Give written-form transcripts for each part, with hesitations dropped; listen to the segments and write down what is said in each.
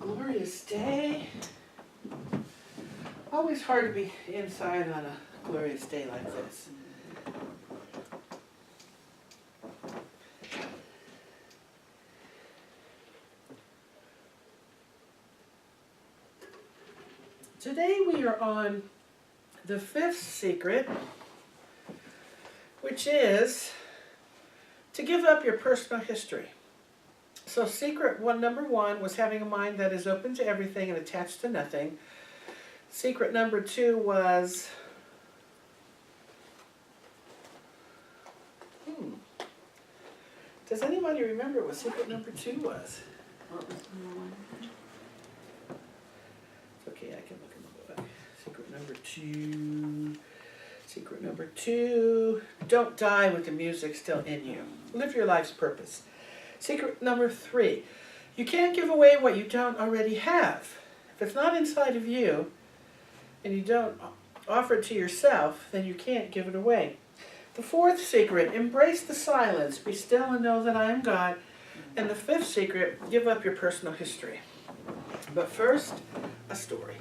Glorious day. Always hard to be inside on a glorious day like this. Today we are on the fifth secret, which is to give up your personal history. So number one was having a mind that is open to everything and attached to nothing. Secret number two was does anybody remember what secret number two was? What was number one? It's okay, I can look in the book. Secret number two, don't die with the music still in you. Live your life's purpose. Secret number three, you can't give away what you don't already have. If it's not inside of you and you don't offer it to yourself, then you can't give it away. The fourth secret, embrace the silence, be still and know that I am God. And the fifth secret, give up your personal history. But first, a story.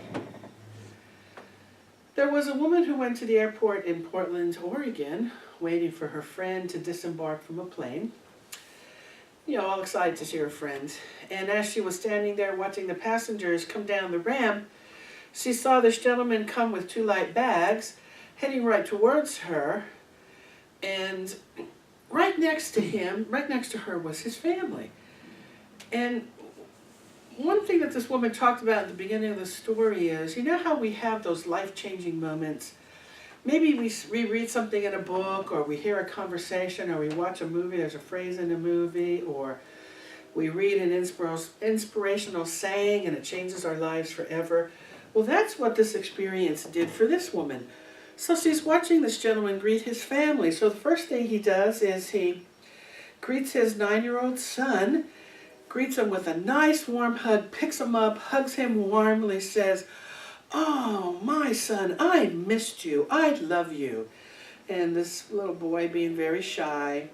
There was a woman who went to the airport in Portland, Oregon, waiting for her friend to disembark from a plane. You know, all excited to see her friend. And as she was standing there watching the passengers come down the ramp, she saw this gentleman come with two light bags, heading right towards her. And right next to her was his family. And one thing that this woman talked about at the beginning of the story is, you know how we have those life-changing moments? Maybe we read something in a book, or we hear a conversation, or we watch a movie, there's a phrase in a movie, or we read an inspirational saying and it changes our lives forever. Well, that's what this experience did for this woman. So she's watching this gentleman greet his family. So the first thing he does is he greets his 9-year-old son, greets him with a nice warm hug, picks him up, hugs him warmly, says, "Oh, my son, I missed you. I love you." And this little boy, being very shy,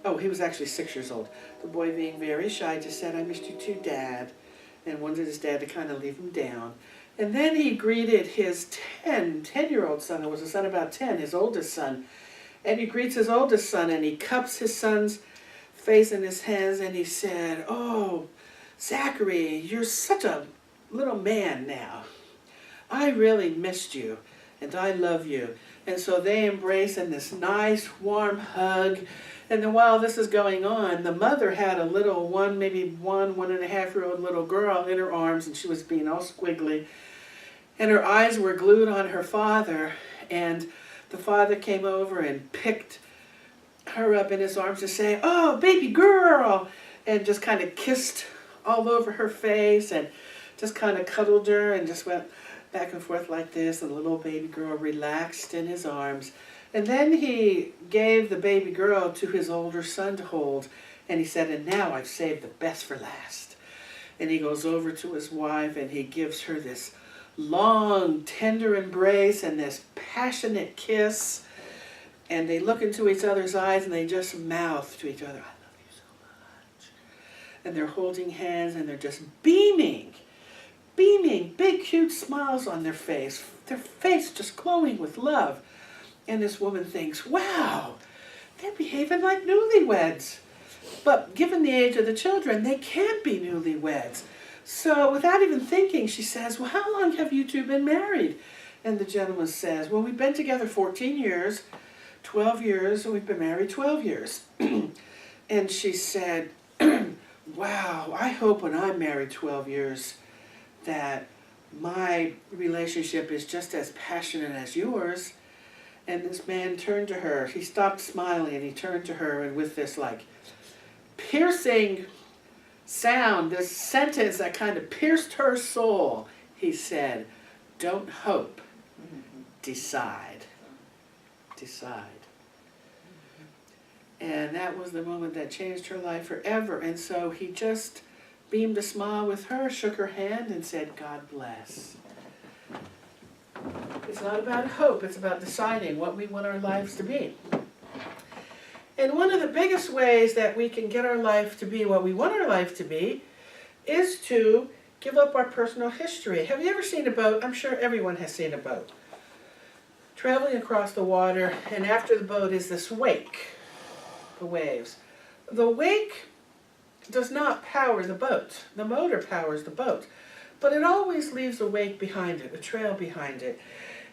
oh, he was actually 6 years old. The boy, being very shy, just said, "I missed you too, Dad," and wanted his dad to kind of leave him down. And then he greeted his 10-year-old son, who was a son about 10, his oldest son. And he greets his oldest son, and he cups his son's face in his hands, and he said, "Oh, Zachary, you're such a little man now. I really missed you, and I love you." And so they embrace in this nice, warm hug. And then while this is going on, the mother had a little maybe 1.5-year-old little girl in her arms, and she was being all squiggly. And her eyes were glued on her father, and the father came over and picked her up in his arms to say, "Oh, baby girl," and just kind of kissed all over her face and just kind of cuddled her and just went back and forth like this, and the little baby girl relaxed in his arms. And then he gave the baby girl to his older son to hold, and he said, "And now I've saved the best for last." And he goes over to his wife and he gives her this long, tender embrace and this passionate kiss. And they look into each other's eyes and they just mouth to each other, "I love you so much." And they're holding hands and they're just beaming, big, huge smiles on their face just glowing with love. And this woman thinks, wow, they're behaving like newlyweds. But given the age of the children, they can't be newlyweds. So without even thinking, she says, "Well, how long have you two been married?" And the gentleman says, "Well, we've been together 14 years, 12 years, and we've been married 12 years. And she said, "Wow, I hope when I'm married 12 years that my relationship is just as passionate as yours." And this man turned to her. He stopped smiling and he turned to her, and with this like piercing sound, this sentence that kind of pierced her soul, he said, "Don't hope, decide. Decide." And that was the moment that changed her life forever. And so he just beamed a smile with her, shook her hand, and said, "God bless." It's not about hope, it's about deciding what we want our lives to be. And one of the biggest ways that we can get our life to be what we want our life to be is to give up our personal history. Have you ever seen a boat? I'm sure everyone has seen a boat traveling across the water, and after the boat is this wake, the waves. The wake does not power the boat. The motor powers the boat, but it always leaves a wake behind it, a trail behind it.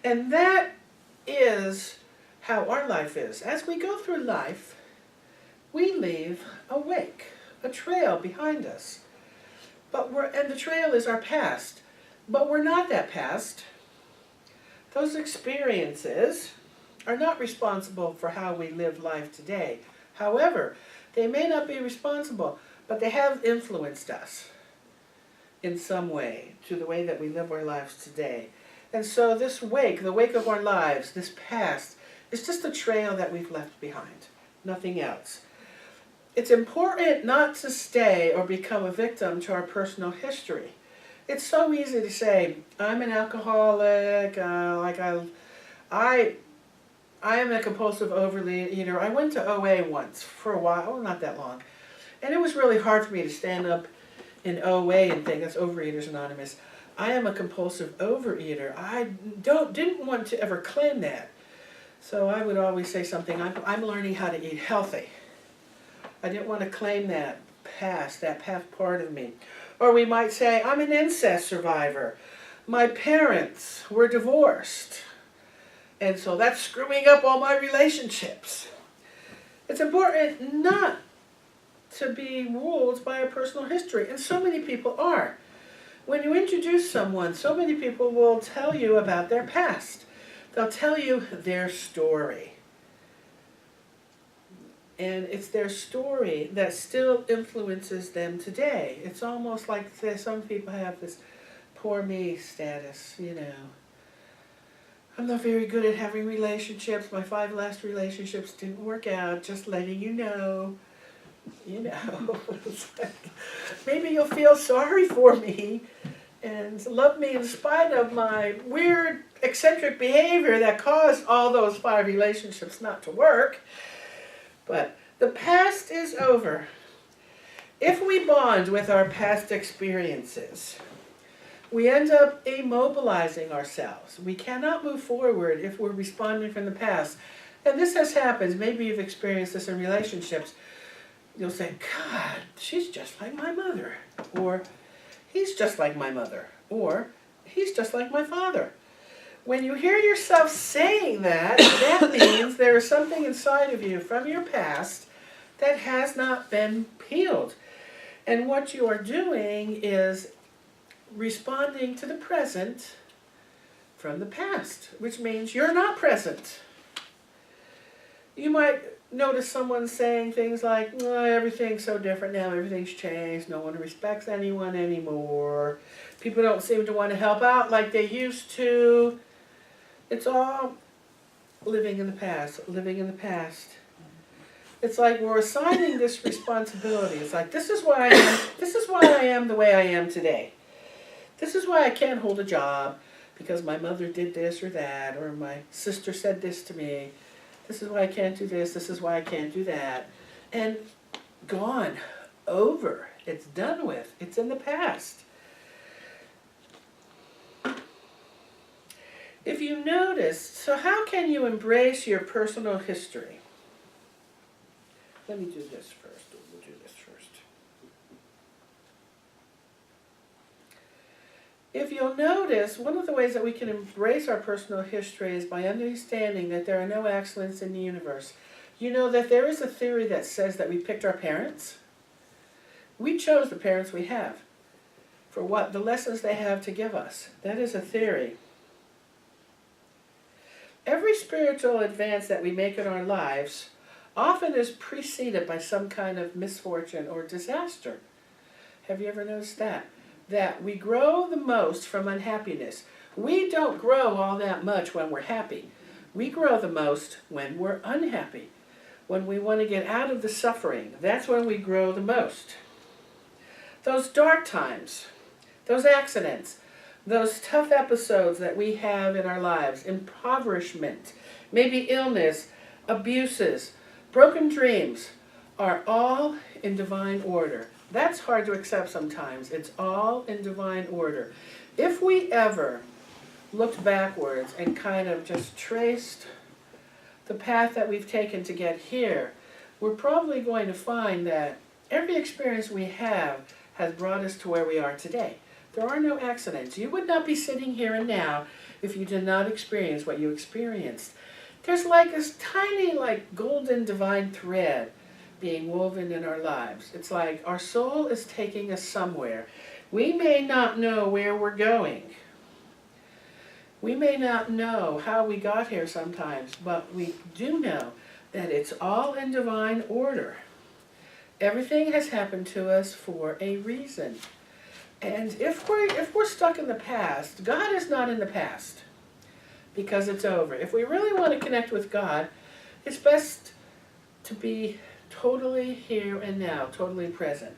And that is how our life is. As we go through life, we leave a wake, a trail behind us. And the trail is our past. But we're not that past. Those experiences are not responsible for how we live life today. However, they may not be responsible, but they have influenced us in some way to the way that we live our lives today. And so this wake, the wake of our lives, this past, is just a trail that we've left behind, nothing else. It's important not to stay or become a victim to our personal history. It's so easy to say, I'm an alcoholic, I am a compulsive overeater. I went to OA once for a while, not that long, and it was really hard for me to stand up in OA and think, that's Overeaters Anonymous. I am a compulsive overeater. I didn't want to ever claim that. So I would always say something, I'm learning how to eat healthy. I didn't want to claim that past part of me. Or we might say, I'm an incest survivor. My parents were divorced, and so that's screwing up all my relationships. It's important not to be ruled by a personal history, and so many people are. When you introduce someone, so many people will tell you about their past. They'll tell you their story. And it's their story that still influences them today. It's almost like some people have this poor me status, you know. I'm not very good at having relationships. My 5 last relationships didn't work out, just letting you know. You know, it's like, maybe you'll feel sorry for me and love me in spite of my weird, eccentric behavior that caused all those 5 relationships not to work. But the past is over. If we bond with our past experiences, we end up immobilizing ourselves. We cannot move forward if we're responding from the past. And this has happened. Maybe you've experienced this in relationships. You'll say, God, she's just like my mother. Or, he's just like my mother. Or, he's just like my father. When you hear yourself saying that, that means there is something inside of you from your past that has not been healed. And what you are doing is responding to the present from the past, which means you're not present. You might notice someone saying things like, oh, everything's so different now, everything's changed, no one respects anyone anymore, people don't seem to want to help out like they used to. It's all living in the past, living in the past. It's like we're assigning this responsibility. It's like, this is why I am the way I am today. This is why I can't hold a job, because my mother did this or that, or my sister said this to me. This is why I can't do this, this is why I can't do that. And gone, over, it's done with, it's in the past. If you notice, so how can you embrace your personal history? Let me do this first. We'll do this first. If you'll notice, one of the ways that we can embrace our personal history is by understanding that there are no accidents in the universe. You know that there is a theory that says that we picked our parents. We chose the parents we have for what the lessons they have to give us. That is a theory. Every spiritual advance that we make in our lives often is preceded by some kind of misfortune or disaster. Have you ever noticed that? That we grow the most from unhappiness. We don't grow all that much when we're happy. We grow the most when we're unhappy. When we want to get out of the suffering, that's when we grow the most. Those dark times, those accidents, those tough episodes that we have in our lives, impoverishment, maybe illness, abuses, Broken dreams are all in divine order. That's hard to accept sometimes. It's all in divine order. If we ever looked backwards and kind of just traced the path that we've taken to get here, we're probably going to find that every experience we have has brought us to where we are today. There are no accidents. You would not be sitting here and now if you did not experience what you experienced. There's like this tiny, golden divine thread being woven in our lives. It's like our soul is taking us somewhere. We may not know where we're going. We may not know how we got here sometimes, but we do know that it's all in divine order. Everything has happened to us for a reason. And if we're stuck in the past, God is not in the past, because it's over. If we really want to connect with God, it's best to be totally here and now, totally present.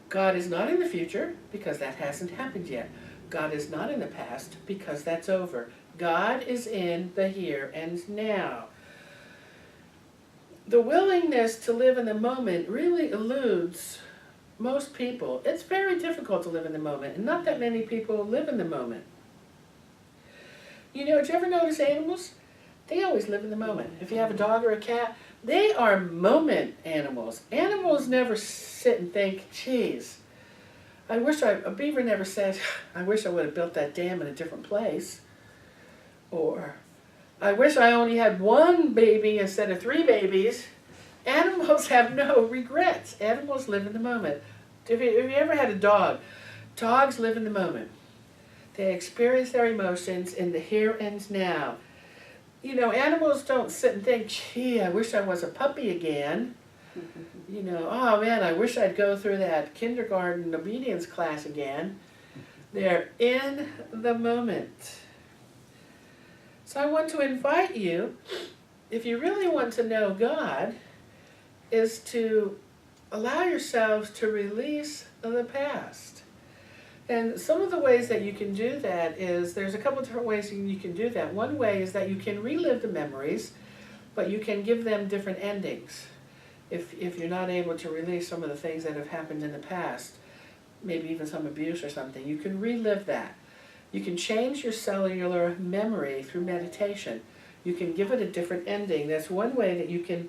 God is not in the future, because that hasn't happened yet. God is not in the past, because that's over. God is in the here and now. The willingness to live in the moment really eludes most people. It's very difficult to live in the moment, and not that many people live in the moment. You know, did you ever notice animals? They always live in the moment. If you have a dog or a cat, they are moment animals. Animals never sit and think, geez, a beaver never said, I wish I would have built that dam in a different place. Or, I wish I only had one baby instead of 3 babies. Animals have no regrets. Animals live in the moment. If you ever had a dog, dogs live in the moment. They experience their emotions in the here and now. You know, animals don't sit and think, gee, I wish I was a puppy again. You know, oh man, I wish I'd go through that kindergarten obedience class again. They're in the moment. So I want to invite you, if you really want to know God, is to allow yourselves to release the past. And some of the ways that you can do that is, there's a couple different ways you can do that. One way is that you can relive the memories, but you can give them different endings. If you're not able to release some of the things that have happened in the past, maybe even some abuse or something, you can relive that. You can change your cellular memory through meditation. You can give it a different ending. That's one way that you can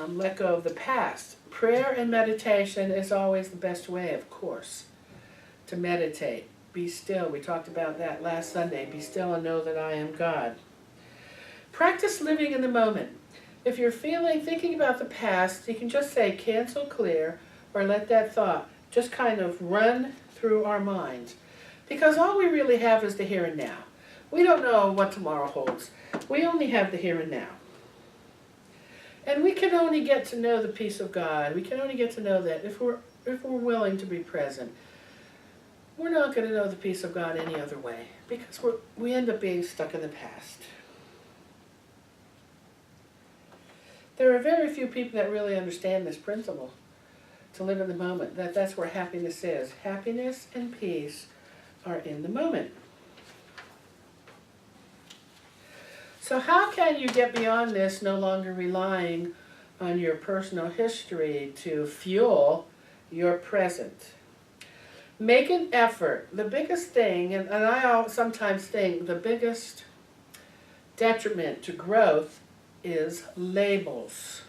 let go of the past. Prayer and meditation is always the best way, of course, to meditate. Be still. We talked about that last Sunday. Be still and know that I am God. Practice living in the moment. If you're thinking about the past, you can just say cancel, clear, or let that thought just kind of run through our minds. Because all we really have is the here and now. We don't know what tomorrow holds. We only have the here and now. And we can only get to know the peace of God. We can only get to know that if we're willing to be present. We're not going to know the peace of God any other way, because we end up being stuck in the past. There are very few people that really understand this principle, to live in the moment. That's where happiness is. Happiness and peace are in the moment. So how can you get beyond this, no longer relying on your personal history to fuel your present? Make an effort. The biggest thing, and I sometimes think the biggest detriment to growth is labels.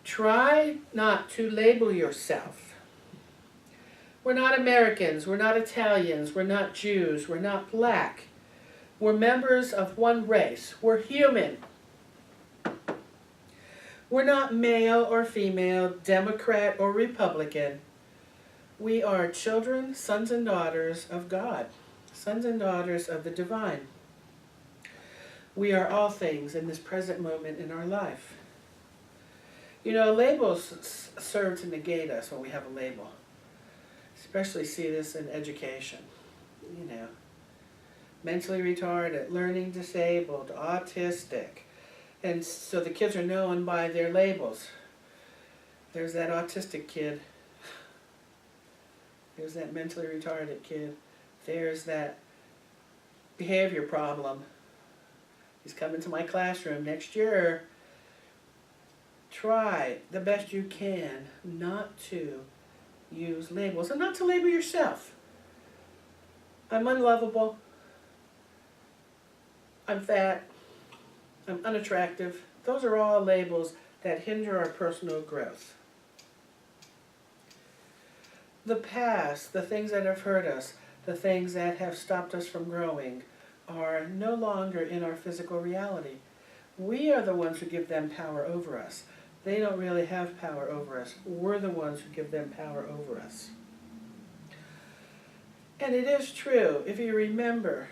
Try not to label yourself. We're not Americans, we're not Italians, we're not Jews, we're not black. We're members of one race. We're human. We're not male or female, Democrat or Republican. We are children, sons and daughters of God, sons and daughters of the divine. We are all things in this present moment in our life. You know, labels serve to negate us when we have a label. Especially see this in education. You know, mentally retarded, learning disabled, autistic. And so the kids are known by their labels. There's that autistic kid. There's that mentally retarded kid. There's that behavior problem. He's coming to my classroom next year. try the best you can not to use labels and not to label yourself. I'm unlovable, I'm fat, I'm unattractive. Those are all labels that hinder our personal growth. The past, the things that have hurt us, the things that have stopped us from growing, are no longer in our physical reality. We are the ones who give them power over us. They don't really have power over us. We're the ones who give them power over us. And it is true, if you remember,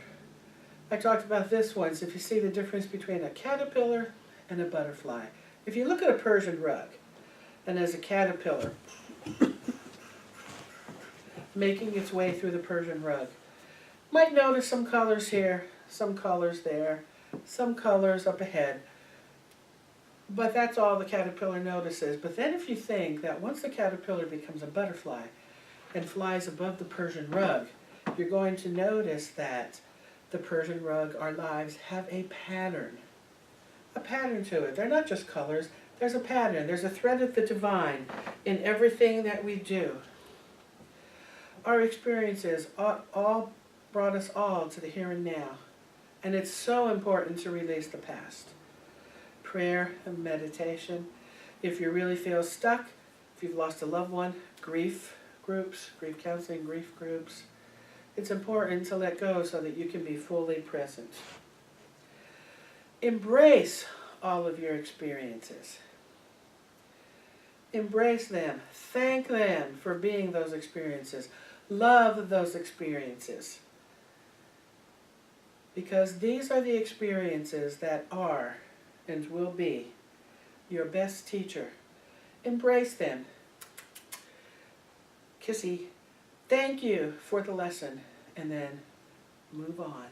I talked about this once, if you see the difference between a caterpillar and a butterfly. If you look at a Persian rug, and there's a caterpillar making its way through the Persian rug, might notice some colors here, some colors there, some colors up ahead, but that's all the caterpillar notices. But then if you think that once the caterpillar becomes a butterfly and flies above the Persian rug, you're going to notice that the Persian rug, our lives, have a pattern to it. They're not just colors, there's a pattern. There's a thread of the divine in everything that we do. Our experiences all brought us all to the here and now. And it's so important to release the past. Prayer and meditation. If you really feel stuck, if you've lost a loved one, grief groups, grief counseling, grief groups. It's important to let go so that you can be fully present. Embrace all of your experiences. Embrace them. Thank them for being those experiences. Love those experiences. Because these are the experiences that are and will be your best teacher. Embrace them. Kissy. Thank you for the lesson, and then move on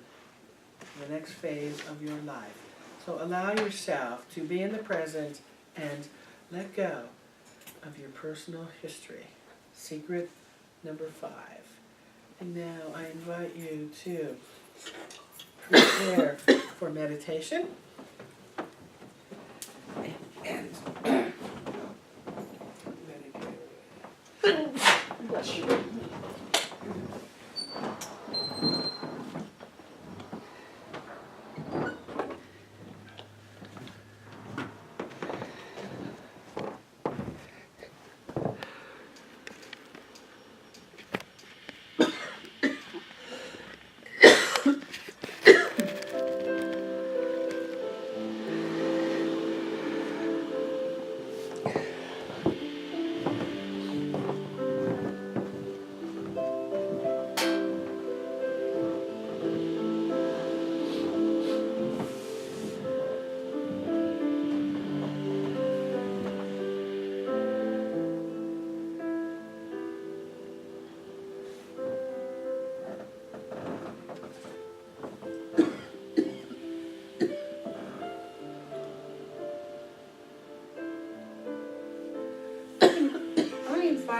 to the next phase of your life. So allow yourself to be in the present and let go of your personal history. Secret number 5. And now I invite you to prepare for meditation. And bless you.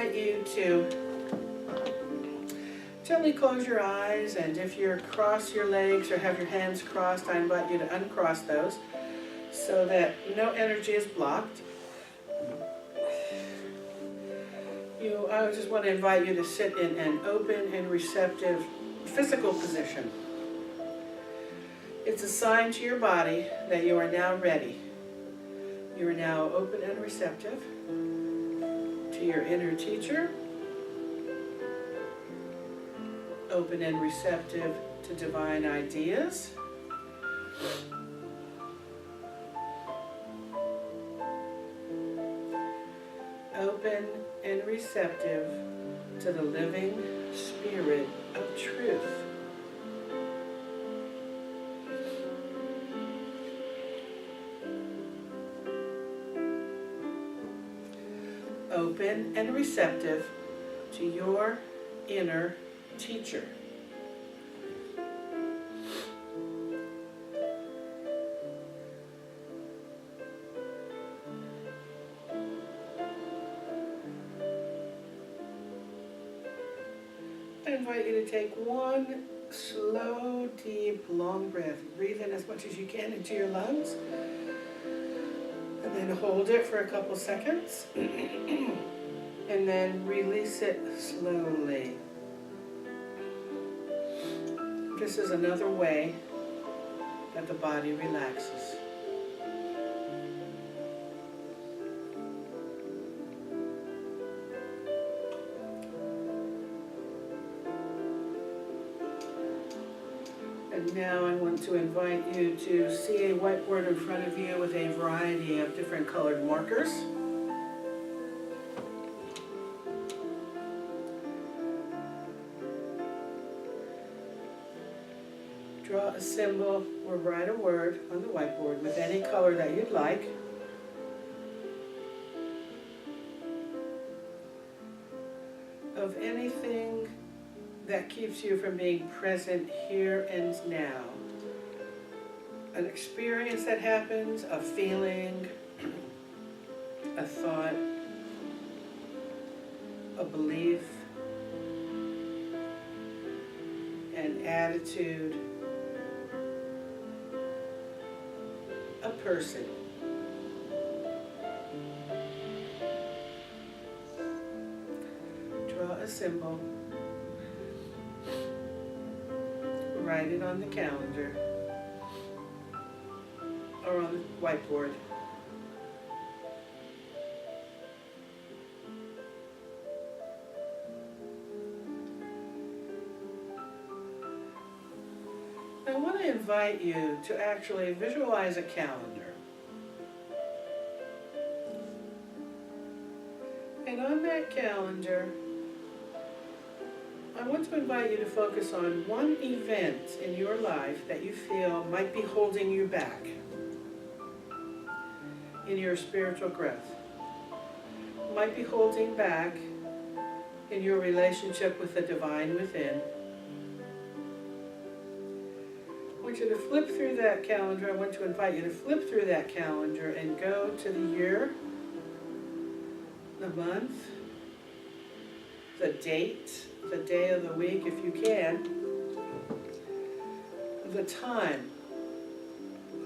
You to gently close your eyes, and if you cross your legs or have your hands crossed, I invite you to uncross those so that no energy is blocked. I just want to invite you to sit in an open and receptive physical position. It's a sign to your body that you are now ready. You are now open and receptive to your inner teacher, open and receptive to divine ideas, open and receptive to the living spirit of truth. Open and receptive to your inner teacher. I invite you to take one slow, deep, long breath. Breathe in as much as you can into your lungs. And Then hold it for a couple seconds. And then release it slowly. This is another way that the body relaxes. And now I want to invite you to see a whiteboard in front of you with a variety of different colored markers. Draw a symbol or write a word on the whiteboard with any color that you'd like. Of anything that keeps you from being present here and now. An experience that happens, a feeling, a thought, a belief, an attitude, a person. Draw a symbol. Write it on the calendar or on the whiteboard. I want to invite you to actually visualize a calendar. And on that calendar, I want to invite you to focus on one event in your life that you feel might be holding you back in your spiritual growth. Might be holding back in your relationship with the divine within. I want you to flip through that calendar. I want to invite you to flip through that calendar and go to the year, the month, the date, the day of the week if you can, the time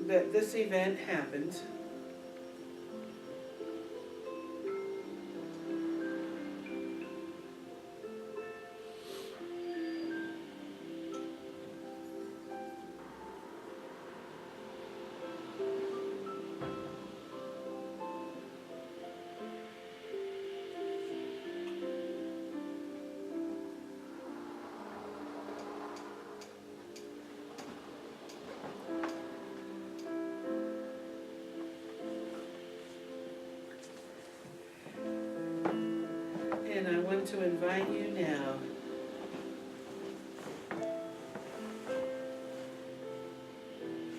that this event happened, and I want to invite you now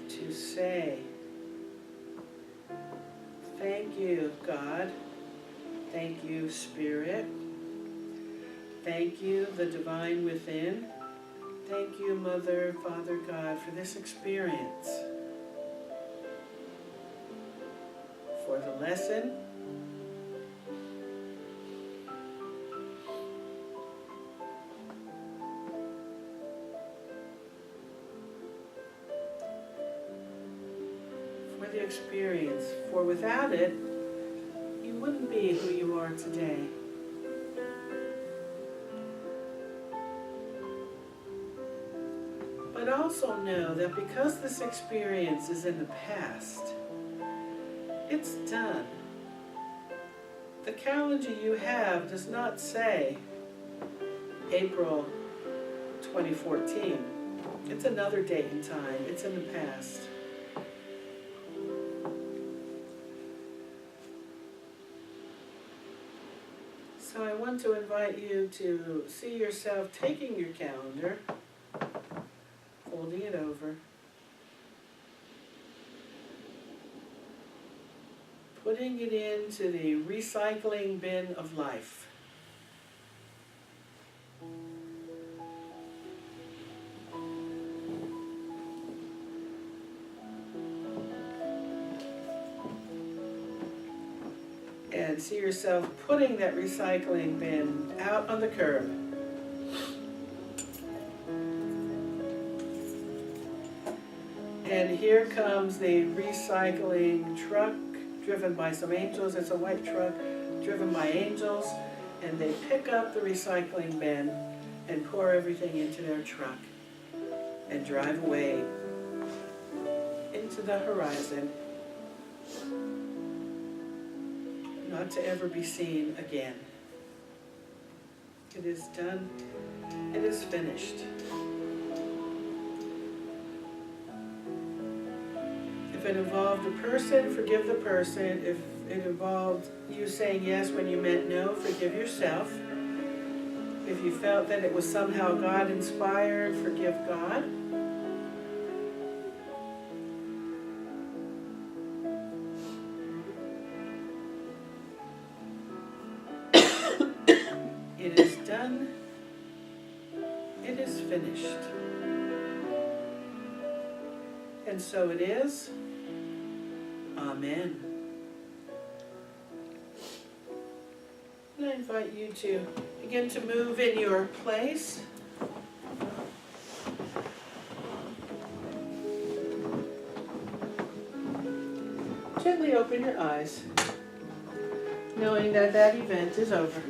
to say, thank you, God. Thank you, Spirit. Thank you, the divine within. Thank you, Mother, Father, God, for this experience, for the lesson, for the experience, for without it, you wouldn't be who you are today. But also know that because this experience is in the past, it's done. The calendar you have does not say April 2014. It's another date and time. It's in the past. So I want to invite you to see yourself taking your calendar, folding it over, putting it into the recycling bin of life. And see yourself putting that recycling bin out on the curb. And here comes the recycling truck driven by some angels. It's a white truck driven by angels, and they pick up the recycling bin and pour everything into their truck and drive away into the horizon, not to ever be seen again. It is done. It is finished. If it involved a person, forgive the person. If it involved you saying yes when you meant no, forgive yourself. If you felt that it was somehow God inspired, forgive God. It is done. It is finished. And so it is. Amen. And I invite you to begin to move in your place. Gently open your eyes, knowing that that event is over.